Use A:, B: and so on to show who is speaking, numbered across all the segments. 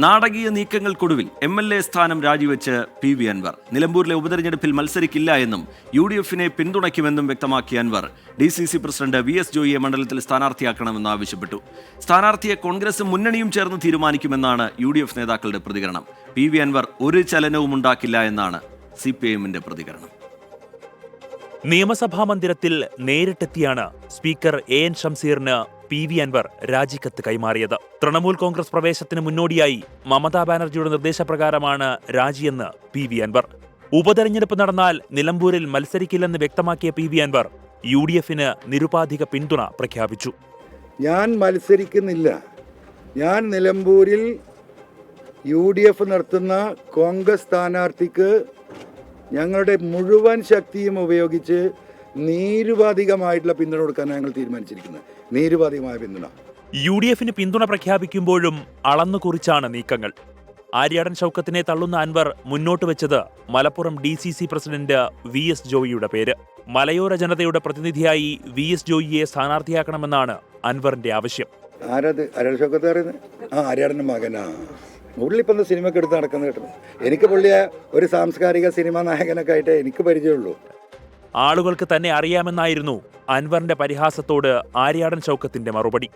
A: നാടകീയ നീക്കങ്ങൾക്കൊടുവിൽ MLA സ്ഥാനം രാജിവെച്ച് PV അൻവർ. നിലമ്പൂരിലെ ഉപതെരഞ്ഞെടുപ്പിൽ മത്സരിക്കില്ല എന്നും UDF-നെ പിന്തുണയ്ക്കുമെന്നും വ്യക്തമാക്കിയ അൻവർ DCC പ്രസിഡന്റ് VS ജോയിയെ മണ്ഡലത്തിൽ സ്ഥാനാർത്ഥിയാക്കണമെന്ന് ആവശ്യപ്പെട്ടു. സ്ഥാനാർത്ഥിയെ കോൺഗ്രസും മുന്നണിയും ചേർന്ന് തീരുമാനിക്കുമെന്നാണ് UDF നേതാക്കളുടെ പ്രതികരണം. PV അൻവർ ഒരു ചലനവും ഉണ്ടാക്കില്ല എന്നാണ് CPIM-ന്റെ പ്രതികരണം.
B: നിയമസഭാ മന്ദിരത്തിൽ നേരിട്ടെത്തിയാണ് സ്പീക്കർ AN ഷംസീറിന് PV അൻവർ രാജിക്കത്ത് കൈമാറിയത്. തൃണമൂൽ കോൺഗ്രസ് പ്രവേശത്തിന് മുന്നോടിയായി മമതാ ബാനർജിയുടെ നിർദ്ദേശപ്രകാരമാണ് രാജിയെന്ന് PV അൻവർ. ഉപതെരഞ്ഞെടുപ്പ് നടന്നാൽ നിലമ്പൂരിൽ മത്സരിക്കില്ലെന്ന് വ്യക്തമാക്കിയ PV അൻവർ UDF-ന് നിരുപാധിക പിന്തുണ പ്രഖ്യാപിച്ചു.
C: ഞാൻ മത്സരിക്കുന്നില്ല. ഞാൻ നിലമ്പൂരിൽ UDF നടത്തുന്ന കോൺഗ്രസ് സ്ഥാനാർത്ഥിക്ക് ഞങ്ങളുടെ മുഴുവൻ ശക്തിയും ഉപയോഗിച്ച് നിരുപാധികമായിട്ടുള്ള പിന്തുണ കൊടുക്കാൻ ഞങ്ങൾ തീരുമാനിച്ചിരിക്കുന്നത്. നിരുപാധികമായ പിന്തുണ.
B: UDF-ന് പിന്തുണ പ്രഖ്യാപിക്കുമ്പോഴും അളന്നു കുറിച്ചാണ് നീക്കങ്ങൾ. ആര്യാടൻ ഷൗക്കത്തിനെ തള്ളുന്ന അൻവർ മുന്നോട്ട് വെച്ചത് മലപ്പുറം DCC പ്രസിഡന്റ് VS ജോയിയുടെ പേര്. മലയോര ജനതയുടെ പ്രതിനിധിയായി VS ജോയിയെ സ്ഥാനാർത്ഥിയാക്കണമെന്നാണ് അൻവറിന്റെ ആവശ്യം.
C: ആര്യാടൻ ഷൗക്കത്ത് പറയുന്നത് ആര്യാടന്റെ മകനാ. പുള്ളിപ്പം സിനിമയ്ക്ക് എടുത്ത് നടക്കുന്നത് കേട്ടോ. എനിക്ക് പുള്ളിയെ ഒരു സാംസ്കാരിക സിനിമാ നായകനൊക്കെ ആയിട്ട് എനിക്ക് പരിചയമുള്ളൂ.
B: ആളുകൾക്ക് തന്നെ അറിയാമെന്നായിരുന്നു അൻവറിന്റെ പരിഹാസത്തോട് ആര്യാടൻ ഷൗക്കത്തിന്റെ മറുപടി.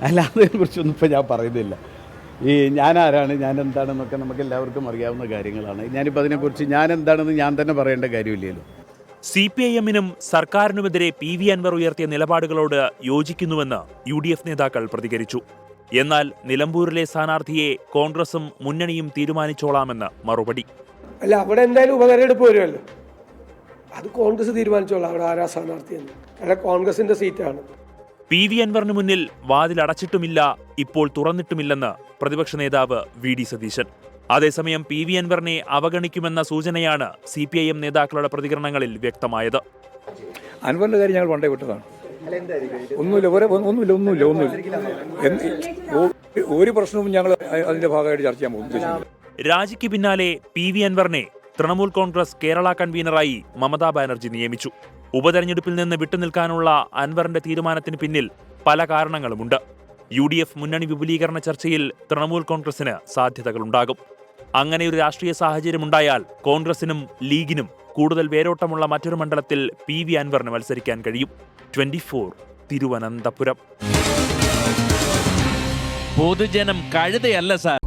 D: അല്ല, അതിനെക്കുറിച്ചൊന്നും ഇപ്പം ഞാൻ പറയുന്നില്ല. ഞാൻ ആരാണ്, ഞാൻ എന്താണെന്നൊക്കെ നമുക്ക് എല്ലാവർക്കും അറിയാവുന്ന കാര്യങ്ങളാണ്. ഞാനിപ്പോൾ അതിനെക്കുറിച്ച് ഞാൻ എന്താണെന്ന് ഞാൻ തന്നെ പറയേണ്ട കാര്യമില്ലല്ലോ.
B: CPIM-നും സർക്കാരിനുമെതിരെ PV അൻവർ ഉയർത്തിയ നിലപാടുകളോട് യോജിക്കുന്നുവെന്ന് UDF നേതാക്കൾ പ്രതികരിച്ചു. എന്നാൽ നിലമ്പൂരിലെ സ്ഥാനാർത്ഥിയെ കോൺഗ്രസും മുന്നണിയും തീരുമാനിച്ചോളാമെന്ന് മറുപടി.
E: അല്ല, അവിടെ എന്തായാലും ഉപതെരഞ്ഞെടുപ്പ് വരുമല്ലോ, അത് കോൺഗ്രസ് തീരുമാനിച്ചോളാം അവിടെ ആരാ സ്ഥാനാർത്ഥിയെന്ന്. അവിടെ കോൺഗ്രസിന്റെ സീറ്റാണ്.
B: PV അൻവറിന് മുന്നിൽ വാതിലടച്ചിട്ടുമില്ല, ഇപ്പോൾ തുറന്നിട്ടുമില്ലെന്ന് പ്രതിപക്ഷ നേതാവ് VD സതീശൻ. അതേസമയം PV അൻവറിനെ അവഗണിക്കുമെന്ന സൂചനയാണ് CPIM നേതാക്കളുടെ പ്രതികരണങ്ങളിൽ വ്യക്തമായത്.
F: അൻവറിന്റെ കാര്യം ഞങ്ങൾ പണ്ടേ വിട്ടതാണ്. ഒന്നുമില്ല, ഒരു പ്രശ്നവും ഞങ്ങൾ അതിന്റെ ഭാഗമായിട്ട് ചർച്ച ചെയ്യാൻ പോകുന്നു.
B: രാജിക്ക് പിന്നാലെ PV അൻവറിനെ തൃണമൂൽ കോൺഗ്രസ് കേരള കൺവീനറായി മമതാ ബാനർജി നിയമിച്ചു. ഉപതെരഞ്ഞെടുപ്പിൽ നിന്ന് വിട്ടുനിൽക്കാനുള്ള അൻവറിന്റെ തീരുമാനത്തിന് പിന്നിൽ പല കാരണങ്ങളുമുണ്ട്. UDF മുന്നണി വിപുലീകരണ ചർച്ചയിൽ തൃണമൂൽ കോൺഗ്രസിന് സാധ്യതകളുണ്ടാകും. അങ്ങനെയൊരു രാഷ്ട്രീയ സാഹചര്യമുണ്ടായാൽ കോൺഗ്രസിനും ലീഗിനും കൂടുതൽ വേരോട്ടമുള്ള മറ്റൊരു മണ്ഡലത്തിൽ PV അൻവറിന് മത്സരിക്കാൻ കഴിയും. 24 തിരുവനന്തപുരം.
G: പൊതുജനം കഴുതയല്ല സാർ.